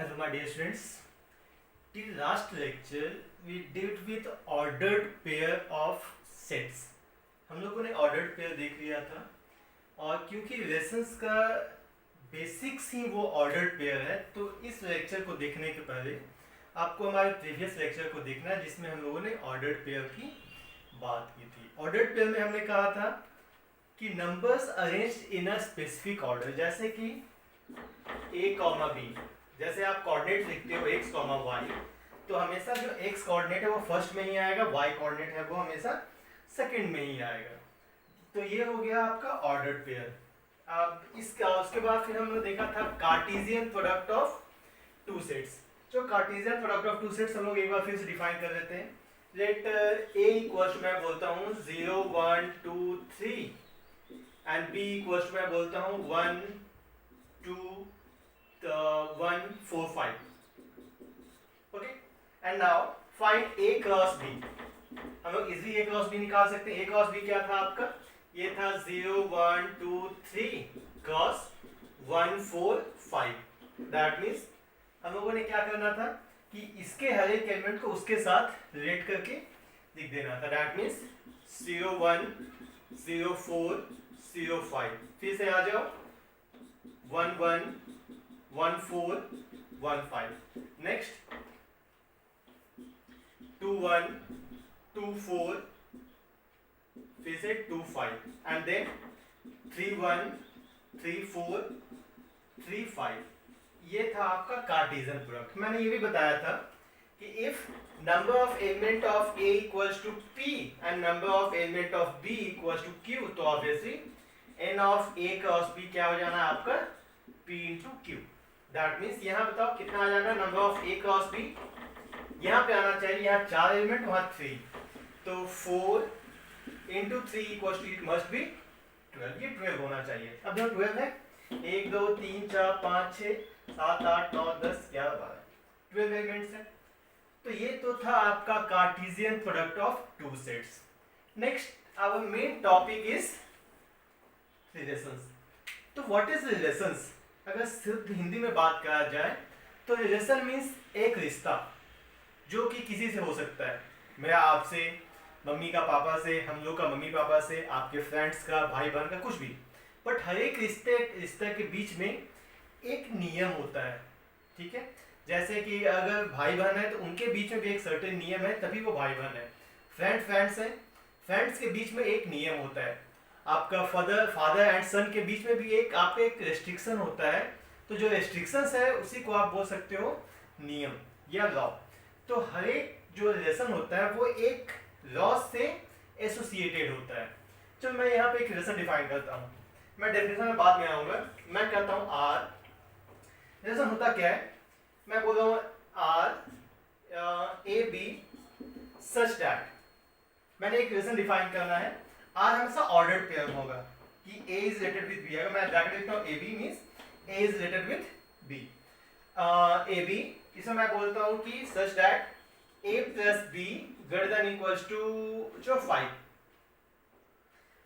Hello my dear students. Till last lecture we did with ordered pair of sets. हम लोगों ने ordered pair देख लिया था और क्योंकि रिलेशंस का बेसिक्स ही वो ordered pair है तो इस लेक्चर को देखने के पहले आपको हमारे प्रीवियस लेक्चर को देखना है जिसमें हम लोगों ने ordered pair की बात की थी. ordered pair में हमने कहा था कि numbers arranged in a specific order, जैसे कि a कॉमा b. जैसे आप कोऑर्डिनेट लिखते हो x कॉमा y, तो हमेशा जो x कोऑर्डिनेट है वो फर्स्ट में ही आएगा, y कोऑर्डिनेट है वो हमेशा सेकंड में ही आएगा. तो ये हो गया आपका ऑर्डर्ड पेयर. अब इसका उसके बाद फिर हमने देखा था Cartesian product of two sets. जो Cartesian product of two sets हम लोग एक बार फिर से डिफाइन कर लेते हैं. लेट a इक्वल्स टू मैं बोलता हूँ 0 1 2 3 एंड b इक्वल्स टू मैं बोलता हूँ 1 2 1 4 5. Okay, and now find a cross b. हम लोग इजी a क्रॉस b निकाल सकते हैं. a क्रॉस b क्या था आपका? ये था 0 1 2 3 क्रॉस 1 4 5. दैट मीन्स हम लोगों ने क्या करना था कि इसके हर एक एलिमेंट को उसके साथ रिलेट करके लिख देना था. That means 0 1 0 4 0 5. फिर से आ जाओ 1 1 1 4 1 5. Next 2 1 2 4 फिर से 2 5 and then 3 1 3 4 3 5. ये था आपका कार्टेशियन प्रोडक्ट. मैंने ये भी बताया था कि if number of element of a equals to p and number of element of b equals to q, तो obviously n of a cross b क्या हो जाना है आपका p into q. That means यहाँ बताओ कितना आ जाना number of a cross b. यहाँ पे आना चाहिए, यहाँ 4 एलिमेंट वहाँ 3, तो 4 into 3 equals to it must be 12. ये 12 होना चाहिए. अब जो 12 है 1 2 3 4 5 6 7 8 9 10 11 12 12 एलिमेंट्स है. तो ये तो था आपका Cartesian product of two sets. Next our main topic is relations. तो व्हाट इज रिलेशंस? अगर सिर्फ हिंदी में बात करा जाए तो रिलेशन मीन्स एक रिश्ता जो कि किसी से हो सकता है. मेरा आपसे, मम्मी का पापा से, हम लोग का मम्मी पापा से, आपके फ्रेंड्स का, भाई बहन का, कुछ भी. बट हर एक रिश्ते के बीच में एक नियम होता है. ठीक है, जैसे कि अगर भाई बहन है तो उनके बीच में भी एक सर्टेन नियम है, तभी वो भाई बहन है. फ्रेंड्स है, फ्रेंड्स के बीच में एक नियम होता है. आपका फादर एंड सन के बीच में भी एक आपका एक रेस्ट्रिक्शन होता है. तो जो रेस्ट्रिक्शंस है उसी को आप बोल सकते हो नियम या लॉ. तो हर एक जो रिलेशन होता है वो एक लॉ से एसोसिएटेड होता है. चलो मैं यहाँ पे एक रिलेशन डिफाइन करता हूँ. मैं डेफिनेशन में बाद में आऊँगा. मैं कहता हूँ आर. रिलेशन होता क्या है? मैं बोल रहा हूँ R A B such that. मैंने एक रिलेशन डिफाइन करना है. आर हमेशा ऑर्डर्ड पेयर होगा कि a is related with b. अगर मैं ब्रैकेट लिखता हूँ ab means a is related with b. ab इसमें मैं बोलता हूँ कि such that a plus b greater than equals to जो 5,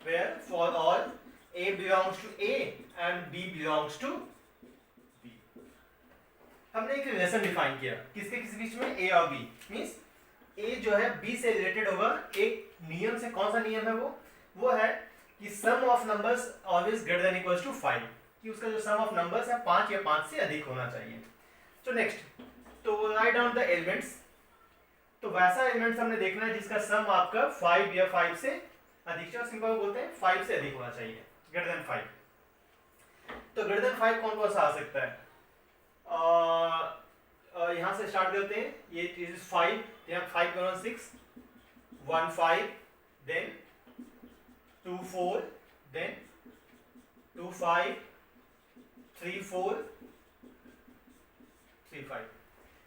where for all a belongs to a and b belongs to b. हमने एक रिलेशन डिफाइन किया किसके किस बीच में, a और b. मींस a जो है b से रिलेटेड होगा एक नियम से. कौन सा नियम है वो है कि sum of numbers always greater than equals to 5, कि उसका जो सम ऑफ नंबर्स है 5 या 5 से अधिक होना चाहिए. तो नेक्स्ट, तो राइट डाउन द एलिमेंट्स. तो वैसा एलिमेंट्स हमने देखना है जिसका सम आपका 5 या 5 से अधिक, सिंपल बोलते हैं 5 से अधिक होना चाहिए, ग्रेटर देन 5. तो ग्रेटर देन 5 कौन कौन सा आ सकता है? यहाँ से स्टार्ट करते हैं. ये इज 5, यहाँ 5 6 1 5 देन 2 4 देन 2 5 3 4 3 5.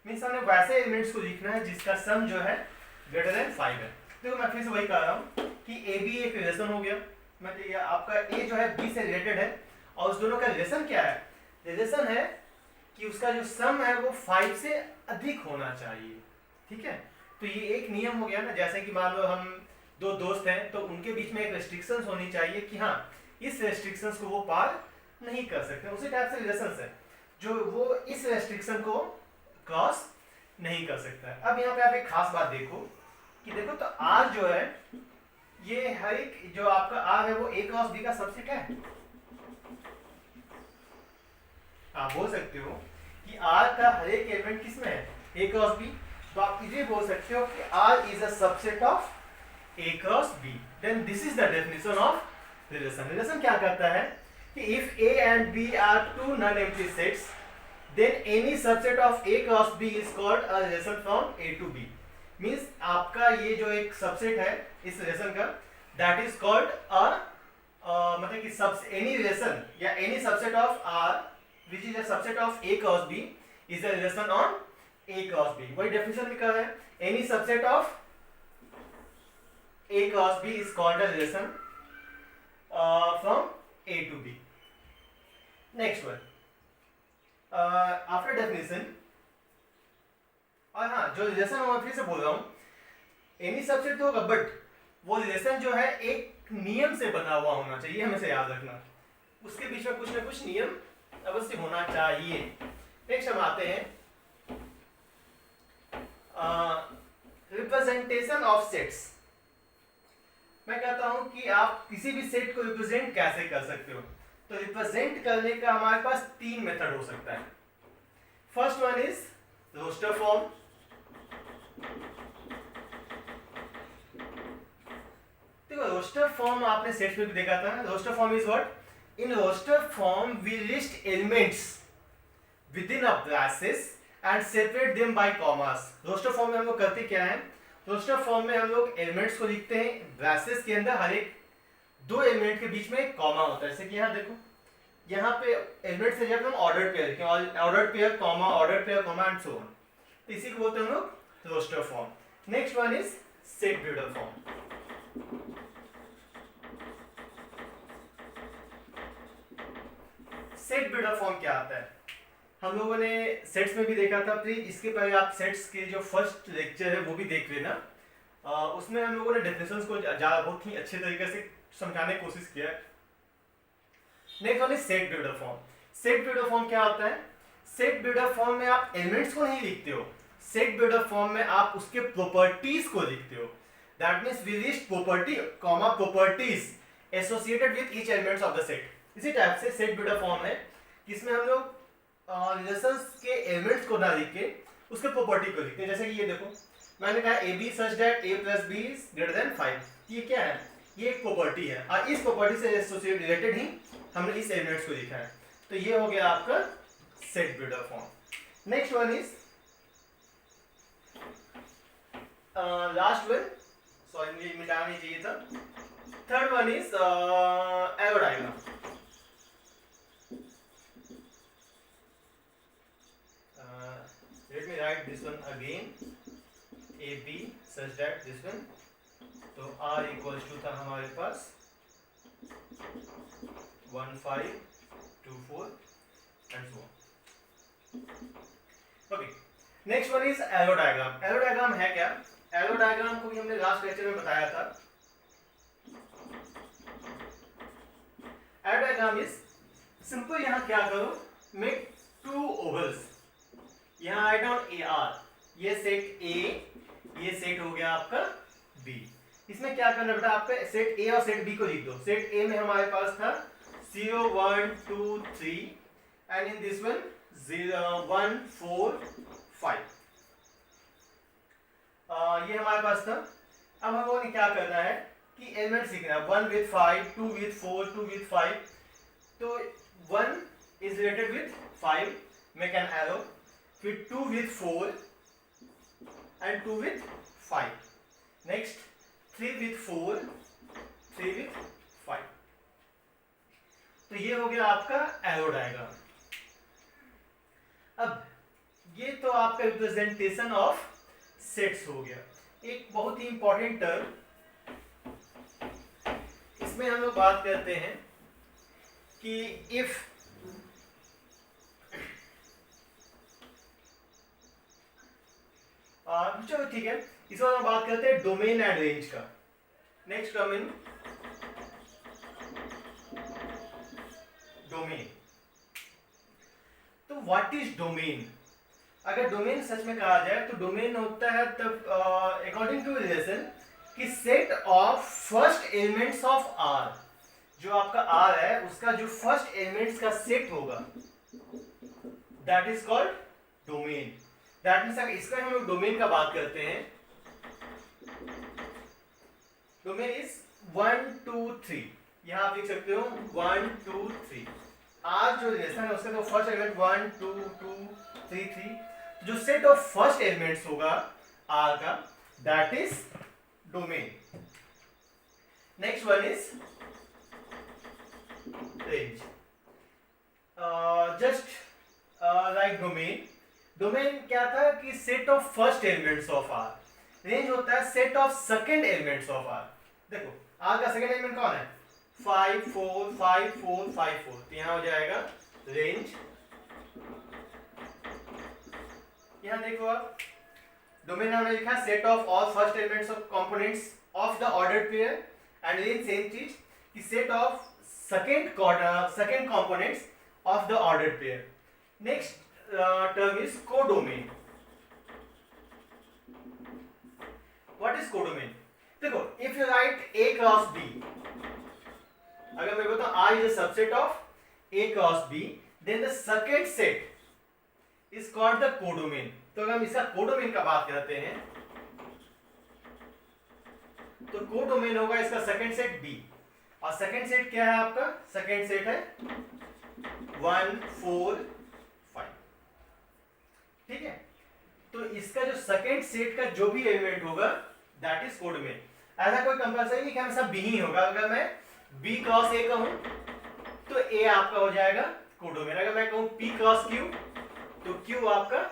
मीन्स हमने वैसे एलिमेंट्स को लिखना है जिसका सम जो है ग्रेटर देन 5 है. देखो मैं फिर से वही कह रहा हूँ कि ए बी एक रिलेशन हो गया. मतलब आपका ए जो है बी से रिलेटेड है और उस दोनों का रिलेशन क्या है? रिलेशन है कि उसका जो सम है वो 5 से अधिक होना चाहिए. ठीक है, तो ये एक नियम हो गया ना. जैसे कि मान लो हम दो दोस्त हैं तो उनके बीच में एक रेस्ट्रिक्शंस होनी चाहिए कि हाँ इस रेस्ट्रिक्शंस को वो पार नहीं कर सकते. उसी टाइप से रिलेशंस है. जो वो इस रेस्ट्रिक्शन को क्रॉस नहीं कर सकता है। अब यहाँ पे आप एक खास बात देखो कि देखो तो आर जो है ये हर एक जो आपका आर है वो ए क्रॉस बी का सबसेट है। आप बोल सकते हो कि आर का हर एक एलिमेंट किसमें है, ए क्रॉस बी। तो आप इसे बोल सकते हो कि R is a subset of A cross B. Then this is the definition of relation. Relation क्या कहता है कि if A and B are two non empty sets then any subset of A cross B is called a relation from A to B। Means आपका ये जो एक subset है इस रिलेशन का दैट इज कॉल्ड अ मतलब कि सब एनी रिलेशन या any subset of R which is a subset of A cross B is a relation on A cross B। वही डेफिनेशन लिखा है, any subset of A cross B is called a relation from A to B। Next one after definition. और हाँ जो relation मैं फिर से बोल रहा हूँ एनी सबसेट तो होगा बट वो रिलेशन जो है एक नियम से बना हुआ होना चाहिए, हमेशा याद रखना। उसके बीच में कुछ ना कुछ नियम अवश्य होना चाहिए। नेक्स्ट हम आते हैं रिप्रेजेंटेशन ऑफ सेट्स। मैं कहता हूं कि आप किसी भी सेट को रिप्रेजेंट कैसे कर सकते हो। तो रिप्रेजेंट करने का हमारे पास तीन मेथड हो सकता है। First one is roster form. देखो रोस्टर फॉर्म आपने सेट्स में भी देखा था। Roster form is what, in roster form we list elements within a braces and separate them by commas. Roster form में हम लोग करते क्या है, रोस्टर फॉर्म में हम लोग एलिमेंट्स को लिखते हैं ब्रैसेस के अंदर, हर एक दो एलिमेंट के बीच में एक कॉमा होता है। जैसे कि यहाँ देखो यहाँ पे एलिमेंट से जब हम ऑर्डर पेयर लिखें, order pair comma order pair comma and so on, तो इसी को बोलते हैं हम लोग roster form. Next one is set builder form. Set builder form क्या आता है, हम लोगों ने सेट्स में भी देखा था। प्लीज इसके पहले आप सेट्स के जो फर्स्ट लेक्चर है वो भी देख लेना। उसमें हम लोगों ने डेफिनेशंस को बहुत ही अच्छे तरीके से समझाने की कोशिश किया है। Next one is set builder form. Set builder form क्या होता है, सेट बिल्डर फॉर्म में आप एलिमेंट्स को नहीं लिखते हो, सेट बिल्डर फॉर्म में आप उसके प्रॉपर्टीज को लिखते हो। That means we list property comma properties associated with each elements of the set. इसी टाइप से सेट बिल्डर फॉर्म है जिसमें हम लोग रिलेशंस के एलिमेंट्स को ना लिख के उसके प्रॉपर्टी को लिखते हैं। जैसे कि ये देखो मैंने कहा A B such that A plus B is greater than 5। ये क्या है, ये एक प्रॉपर्टी है और इस प्रॉपर्टी से एसोसिएट रिलेटेड ही हमने इस एलिमेंट्स को लिखा है। तो ये हो गया आपका set builder form. Next one is last one, sorry मिटाना नहीं चाहिए था। Third one is arrow diagram. Let me write this one again, A B such that this one. तो R इक्वल्स टू था हमारे पास 1 5 2 4 and so on. Okay next one is arrow diagram. Arrow diagram है क्या, arrow diagram को भी हमने last lecture में बताया था। एरो डायग्राम इज सिंपल, यहाँ क्या करो, मेक टू ओवल्स, यहाँ राइट डाउन ए आर, ये सेट ए, ये सेट हो गया आपका बी। इसमें क्या करना बेटा, आपका सेट ए और सेट बी को लिख दो। सेट ए में हमारे पास था 0 1 2 3 एंड इन दिस वन 0 1 4 5, ये हमारे पास था। अब हम लोगों ने क्या करना है कि एलिमेंट सीखना है, 1 with 5, 2 with 4, 2 with 5। तो 1 is related with 5, make an arrow, फिर 2 with 4 and 2 with 5, next 3 with 4, 3 with 5। तो ये हो गया आपका एरो डायग्राम। अब ये तो आपका रिप्रेजेंटेशन ऑफ सेट्स हो गया। एक बहुत ही इंपॉर्टेंट टर्म, इसमें हम लोग बात करते हैं कि इफ चलो ठीक है, इस बार हम बात करते हैं डोमेन एंड रेंज का। Next come in domain. तो व्हाट इज डोमेन? अगर डोमेन सच में कहा जाए तो डोमेन होता है तब अकॉर्डिंग टू रिलेशन कि set of first elements of R, जो आपका आर है उसका जो फर्स्ट एलिमेंट्स का सेट होगा that is called domain. That means अगर इसका हम लोग डोमेन का बात करते हैं, डोमेन इज 1 2 3, यहां आप देख सकते हो 1 2 3, आर जो रिलेशन है उसका तो फर्स्ट एलिमेंट 1 2 2 3 3, जो सेट ऑफ फर्स्ट एलिमेंट्स होगा आर का that is domain. Next one is range. Just like domain, domain क्या था कि set of first elements of R. Range होता है set of second elements of R. देखो R का सेकंड एलिमेंट कौन है? 5 4 5 4 5 4, तो यहां हो जाएगा रेंज। यहां देखो आप डोमेन हमने लिखा set of all first elements of components of the ordered pair, and range same चीज कि set of second components of the ordered pair. Next term is codomain. What is codomain? देखो if you write A cross B, अगर मैं बोलता हूं R is a subset of A cross B, then the second set is called the codomain. तो अगर हम इसका codomain का बात करते हैं तो कोडोमेन होगा इसका सेकंड सेट B, और सेकंड सेट क्या है आपका? सेकंड सेट है 1 4 5, ठीक है। तो इसका जो सेकंड सेट का जो भी एलिमेंट होगा दैट इज कोडोमेन। ऐसा कोई कंपलसरी नहीं कि हमेशा बी ही होगा। अगर मैं बी क्रॉस ए कहूं तो ए आपका हो जाएगा कोडोमेन। अगर मैं कहूं पी क्रॉस क्यू तो क्यू आपका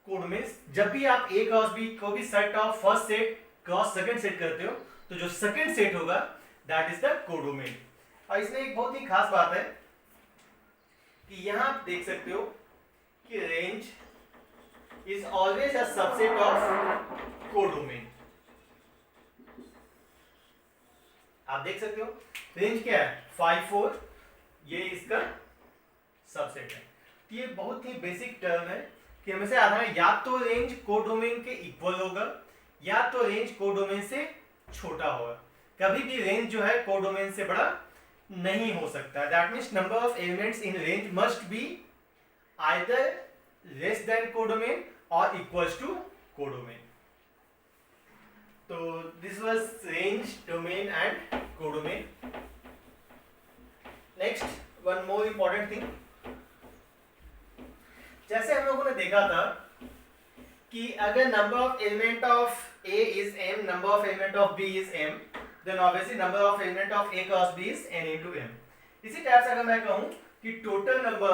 कोडोमेन। जब भी आप ए क्रॉस बी को भी set of first set cross second set करते हो तो जो सेकंड सेट होगा दैट इज द कोडोमेन। और इसमें एक बहुत ही खास बात है कि यहां आप देख सकते हो कि range is always a subset of codomain। आप देख सकते हो रेंज क्या है 5 4, ये इसका सबसेट है। तो ये बहुत ही बेसिक टर्म है कि हमेशा याद रखना, या तो रेंज कोडोमेन के इक्वल होगा या तो रेंज कोडोमेन से छोटा होगा। कभी भी रेंज जो है कोडोमेन से बड़ा नहीं हो सकता। That means number of elements in range must be either less than codomain or equals to codomain. So this was range, domain and codomain. Next, one more important thing. जैसे हम लोगों ने देखा था कि अगर number of element of A is m, number of element of B is m, then obviously number of element of A cross B is n into m. इसी type से अगर मैं कहूं कि total number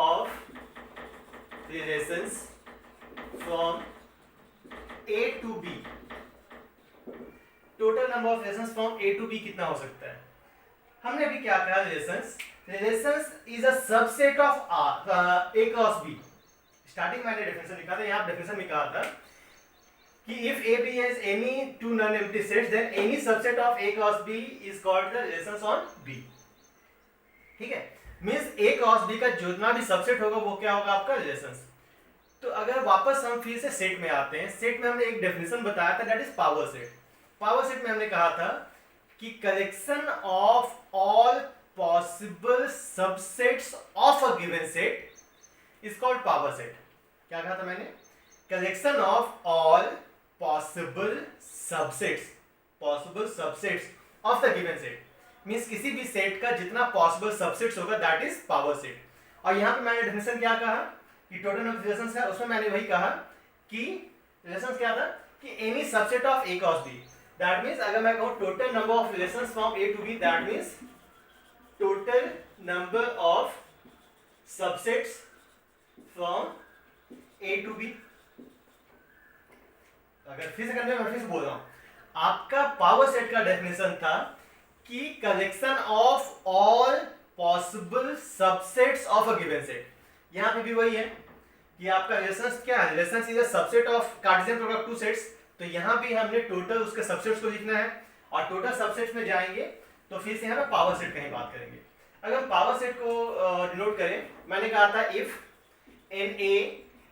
of relations from A to B, total number of relations from A to B कितना हो सकता है? हमने अभी क्या कहा? relations is a subset of R, A cross B। Starting मैंने डेफिनेशन लिखा था, यहाँ डेफिनेशन में कहा था कि if A B has any two non-empty sets then any subset of A cross B is called the relations on B। ठीक है, मीन्स ए क्रॉस बी का जितना भी सबसेट होगा वो क्या होगा? आपका रिलेशंस। तो अगर वापस हम फिर से सेट में आते हैं, सेट में हमने एक डेफिनेशन बताया था that is power set. Power set में हमने कहा था कि collection of all possible subsets of a given set is called power set. क्या कहा था मैंने? Collection of all possible subsets of the given set means किसी भी सेट का जितना पॉसिबल सबसेट्स होगा दैट इज पावर सेट। और यहां पे मैंने डेफिनेशन क्या कहा कि टोटल नंबर ऑफ रिलेशंस है, उसमें मैंने वही कहा कि रिलेशंस क्या था कि any subset of A cross B. That means अगर मैं कहूं total number of relations from A to B, that means total number of subsets from A to B. अगर फिर से करने में फिर से बोल रहा हूं, आपका पावर सेट का डेफिनेशन था कि collection of all possible subsets of a given set. यहां पे भी वही है कि आपका रिलेशंस क्या है? Relations is a subset of Cartesian product two sets. तो यहां भी हमने टोटल उसके सबसेट्स को लिखना है, और टोटल सबसेट्स में जाएंगे तो फिर से यहां पे पावर सेट का ही बात करेंगे। अगर हम पावर सेट को डिनोट करें, मैंने कहा था if N A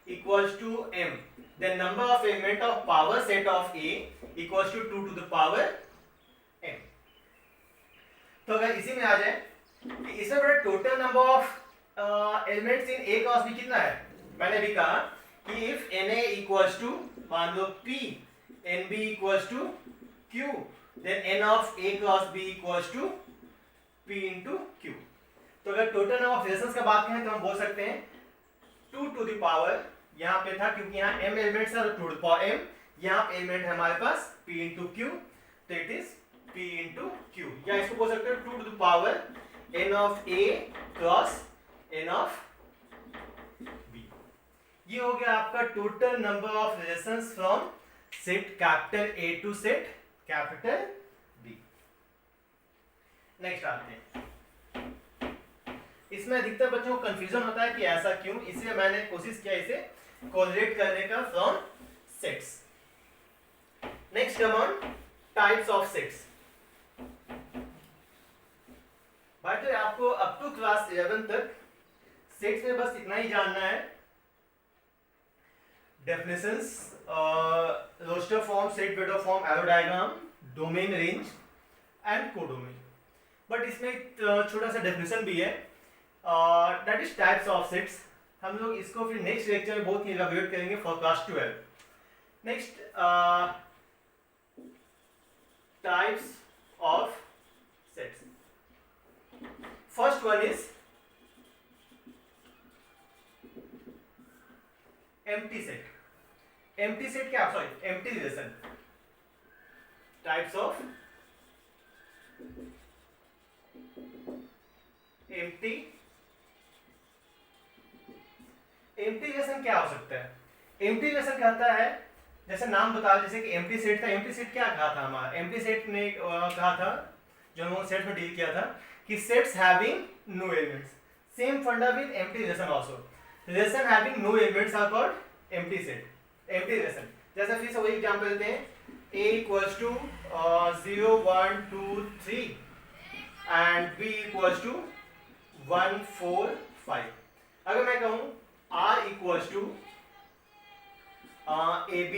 equals to m, then number of element of power set of A equals to 2 to the power m. तो अगर इसी में आ जाए कि इसमें बड़ा total number of elements in A cross B कितना है, मैंने भी कहा कि इफ Na इक्वल्स टू मान लो P, Nb equals to Q, then N of A cross B equals to P into Q. तो अगर टोटल नंबर ऑफ रिलेशंस का बात करें तो हम बोल सकते हैं 2 to the power, यहाँ पे था क्योंकि यहाँ m एलिमेंट्स है तो 2 to the power m, यहाँ पे एलिमेंट है हमारे पास p into q, तो it is p into q, या इसको बोल सकते हैं 2 to the power n of a cross n of b. ये हो गया आपका total number of relations from set capital A to set capital B. Next आते हैं, इसमें अधिकतर बच्चों को कंफ्यूजन होता है कि ऐसा क्यों, इसलिए मैंने कोशिश किया इसे कोरिलेट करने का from sets. Next come on types of sets. भाई तो आपको अप टू क्लास 11 तक सेट्स में बस इतना ही जानना है, definitions, roster form, set vector form, arrow diagram, domain, range and codomain. But इसमें एक छोटा सा डेफिनेशन भी है, that is types of sets. हम लोग इसको फिर नेक्स्ट लेक्चर में बहुत ही इलैबोरेट करेंगे for class 12. Next types of sets. First one is empty set. Empty set क्या, sorry empty relation. Types of empty. Empty relation क्या हो सकता है? एम्प्टी रिलेशन कहता है, जैसे नाम बता, जैसे कि एम्प्टी सेट था. एम्प्टी सेट क्या कहा था हमारा? एम्प्टी सेट ने कहा था, जो हम सेट में डील किया था, कि sets having no elements. Same funda with empty relation also. Relation having no elements are called empty set, empty relation. जैसे फिर से वही एग्जांपल लेते हैं, A equals to 0 1 2 3 and B equals to 1 4 5. अगर मैं कहूं R equals to AB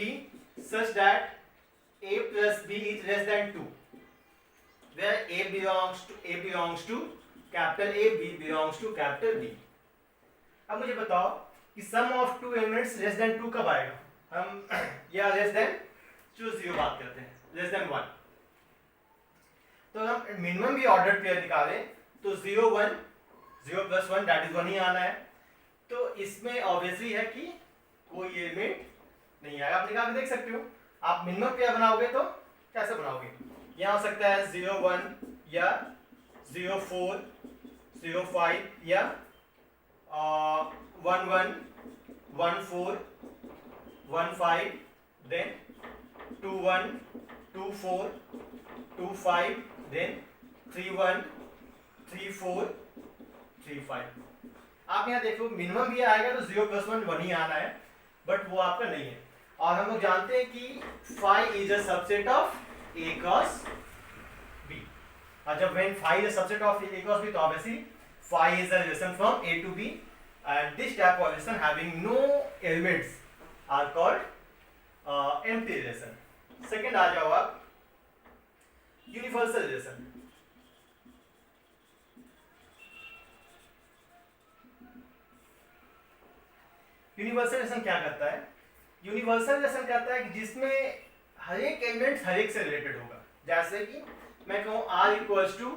such that A plus B is less than 2, where A belongs to capital A, B belongs to capital B. अब मुझे बताओ कि sum of two elements less than 2 कब आएगा? हम या लेस देन 0 बात करते हैं, लेस देन 1. तो हम मिनिमम भी ऑर्डर पेयर निकालें तो 0 1 0 plus 1 दैट इज 1 ही आना है. तो इसमें ऑब्वियसली है कि कोई एलिमेंट नहीं आएगा. आप निकाल के देख सकते हो. आप मिनिमम पेयर बनाओगे तो कैसे बनाओगे? यहाँ हो सकता है 0 1 या 0 4 0 5 या 1 1 1 4 1 5, then 2 1 2 4 2 5, then 3 1 3 4 3 5. आप यहाँ देखो मिनिमम भी आएगा तो 0 plus 1 1 ही आना है, बट वो आपका नहीं है. और हम लोग जानते हैं कि phi is a subset of A cross B. और जब when phi is a subset of A cross B, तो obviously phi is a relation from A to B, and this type of relation having no elements are called empty relation. Second आ जाओ आप universal relation. Universal relation क्या करता है? Universal relation कहता है कि जिसमें हर एक एलिमेंट हर एक से रिलेटेड होगा. जैसे कि मैं कहूँ R equals to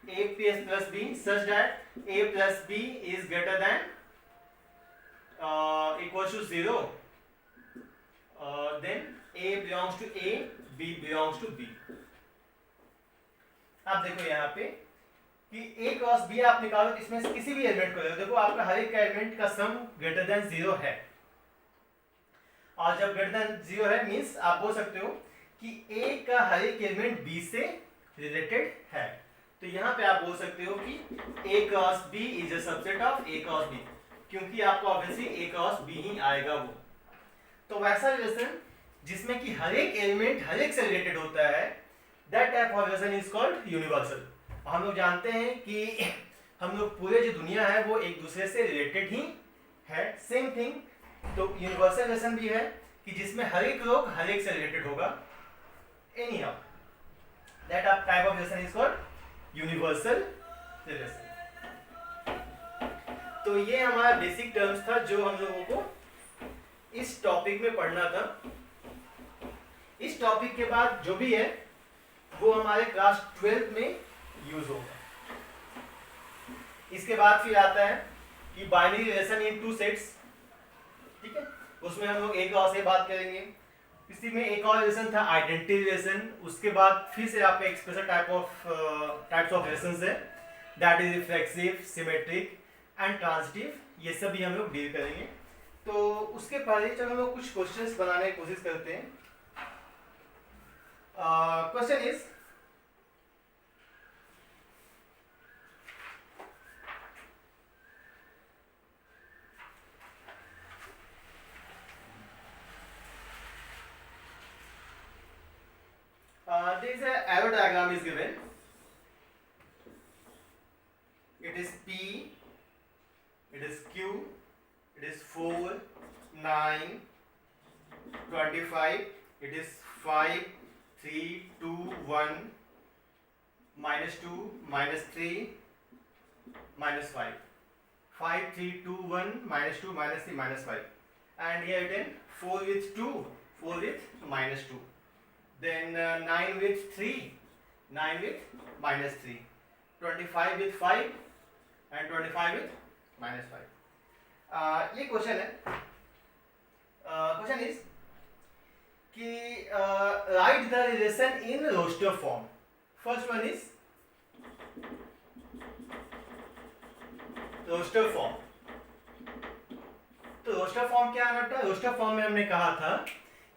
A plus B such that A plus B is greater than equals to 0, then A belongs to A, B belongs to B. आप देखो यहाँ पे कि A क्रॉस B आप निकालो, इसमें से किसी भी एलिमेंट को देखो, आपका हर एक एलिमेंट का सम ग्रेटर देन 0 है. और जब ग्रेटर देन 0 है मींस आप बोल सकते हो कि A का हर एक एलिमेंट B से रिलेटेड है. तो यहाँ पे आप बोल सकते हो कि A cross B is a subset of A cross B, क्योंकि आपको ऑब्वियसली A क्रॉस B ही आएगा वो. तो वैसा रिलेशन जिसमें कि हर एक एलिमेंट हर एक से रिलेटेड होता है, that type of relation is called universal. हम लोग जानते हैं कि हम लोग पूरे जो दुनिया है वो एक दूसरे से रिलेटेड ही है, सेम थिंग। तो यूनिवर्सल रिलेशन भी है कि जिसमें हर एक लोग हर एक से रिलेटेड होगा। Any how that type of relation is called universal relation. तो ये हमारा बेसिक टर्म्स था जो हम लोगों को इस टॉपिक में पढ़ना था। इस टॉपिक के बाद जो भी है वो हमारे क्लास 12 में यूज होगा। इसके बाद फिर आता है कि binary relation in two sets, ठीक है, उसमें हम लोग एक और से बात करेंगे। इसी में एक और रिलेशन था आइडेंटिटी रिलेशन। उसके बाद फिर से आपका एक्सप्रेशन टाइप्स ऑफ रिलेशंस है, that is reflexive, symmetric and transitive. ये सब भी हम लोग डील करेंगे। तो उसके पहले चलो हम लोग कुछ क्वेश्चंस बनाने की कोशिश करते हैं। Question is there is a arrow diagram is given. It is P, it is Q, it is 4, 9, 25, it is 5, 3, 2, 1, -2, -3, -5. 5, 3, 2, 1, -2, -3, -5. And here then 4 with 2, 4 with -2. Then 9 with 3, 9 with -3, 25 with 5 and 25 with -5. ये question है। Question is कि write the relation in roster form. First one is roster form. तो roster form क्या आना था? Roster form में हमने कहा था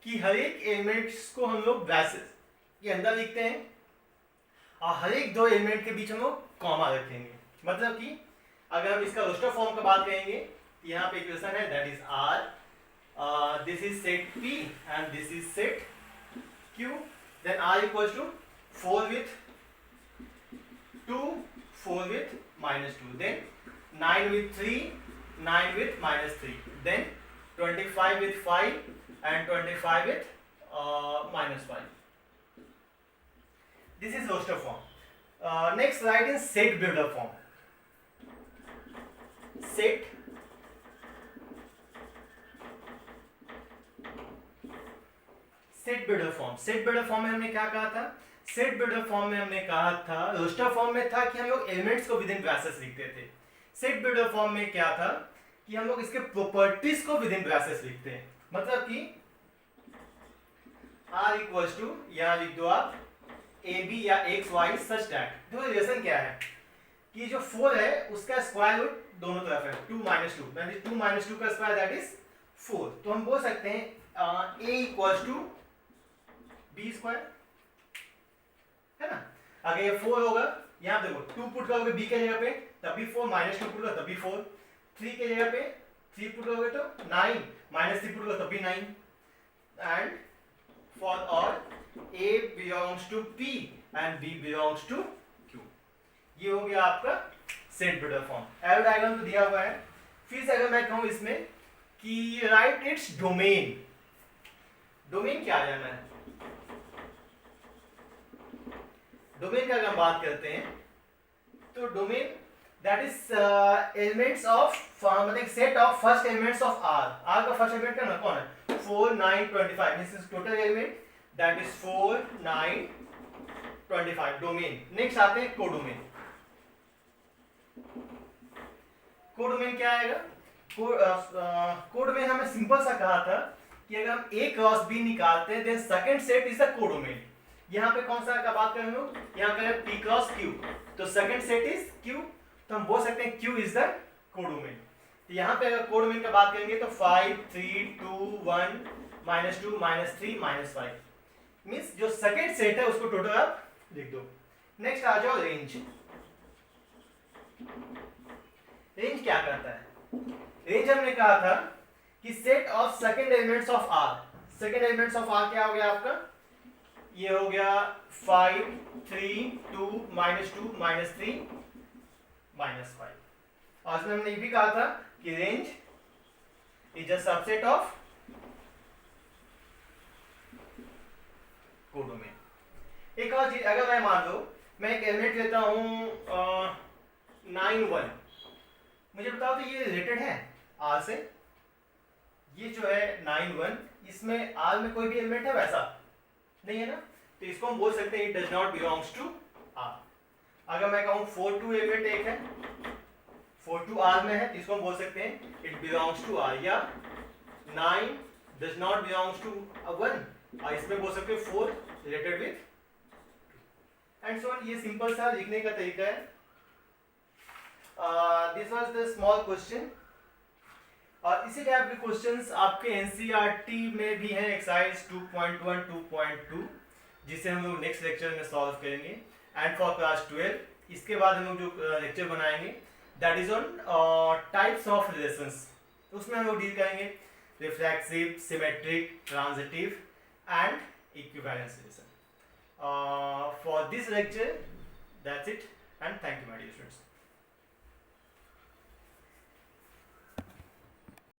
कि हर एक एलिमेंट्स को हम लोग ब्रैसेस के अंदर लिखते हैं और हर एक दो एलिमेंट के बीच हम लोग कॉमा रखेंगे। मतलब कि अगर हम इसका रोस्टर फॉर्म का बात करेंगे तो यहाँ पे इक्वेशन है that is R, this is set P and this is set Q. Then R equals to 4 with 2, 4 with -2, then 9 with 3, 9 with -3, then 25 with 5 and 25 with -5. This is roster form. Next write in set builder form. Set builder form. Set builder form में हमने क्या कहा था? Set builder form में हमने कहा था, roster form में था कि हम लोग एलिमेंट्स को विद इन ब्रैसेस लिखते थे। सेट बिल्डर फॉर्म में क्या था कि हम लोग इसके प्रॉपर्टीज को विद इन ब्रैसेस लिखते हैं। मतलब कि R इक्वल्स टू, यहाँ लिख दो आप AB या XY सच दैट। तो रिलेशन क्या है कि जो 4 है उसका स्क्वायर रूट दोनों तरफ है 2 - 2, यानी 2 - 2 का स्क्वायर दैट इज 4। तो हम बोल सकते हैं A equals to B square, है ना। अगर ये 4 होगा, यहाँ देखो 2 पुट करोगे B के जगह पे तब भी 4, -2 पुट करोगे तब भी 4, 3 के जगह पे 3 पुट करोगे तो 9, -3 पुट करोगे तब भी 9। And for all A belongs to P and B belongs to Q। ये हो गया आपका set builder form. Arrow diagram तो दिया हुआ है। फिर से अगर मैं कहूँ इसमें कि राइट इट्स डोमेन, डोमेन क्या आ जाना है? डोमेन का अगर हम बात करते हैं तो domain that is elements of, मतलब set of first elements of R। R का फर्स्ट एलिमेंट क्या कौन है? 4, 9, 25। This is total element that is 4, 9, 25 domain. Next आते हैं कोडोमेन। कोडोमेन क्या आएगा? कोडोमेन हमें सिंपल सा कहा था कि अगर हम A क्रॉस B निकालते हैं then second set is the codomain. यहाँ पे कौन सा का बात करें हम लोग? यहाँ पे P क्रॉस Q, तो सेकंड सेट इज Q, तो हम बोल सकते हैं Q इज द कोडोमेन। तो यहाँ पे अगर कोडोमेन का बात करेंगे तो 5, 3, 2, 1, -2, -3, -5 मीन्स जो सेकंड सेट है उसको टोटल आप लिख दो। नेक्स्ट आ जाओ रेंज। रेंज क्या करता है? रेंज हमने कहा था कि set of second elements of R। Second elements of R क्या हो गया आपका? ये हो गया 5, 3, 2, -2, -3, -5। और उसमें हमने ये भी कहा था कि range is a subset of codomain. एक और चीज, अगर मैं मान लो मैं एक एलिमेंट लेता हूं 9 1, मुझे बताओ तो ये रिलेटेड है आर से? ये जो है 9 1, इसमें आर में कोई भी एलिमेंट है वैसा नहीं है ना, तो इसको हम बोल सकते हैं it does not belongs to R. अगर मैं कहूँ 4 2 एलिमेंट एक है, 4 2 आर में है, तो इसको हम बोल सकते हैं इट बिलोंग्स टू आर। या 9 डज नॉट बिलोंग्स टू 1, और इसमें बोल सकते हैं 4 related with and so on. ये सिंपल सा लिखने का तरीका है। This was the small question. और इसी टाइप के क्वेश्चंस आपके एनसीईआरटी में भी हैं, एक्सरसाइज 2.1 2.2, जिसे हम लोग नेक्स्ट लेक्चर में सॉल्व करेंगे। एंड फॉर क्लास 12 इसके बाद हम लोग जो लेक्चर बनाएंगे that is on types of relations. उसमें हम लोग डील करेंगे reflexive, symmetric, transitive and equivalence relation. For this lecture, that's it, and thank you my dear students.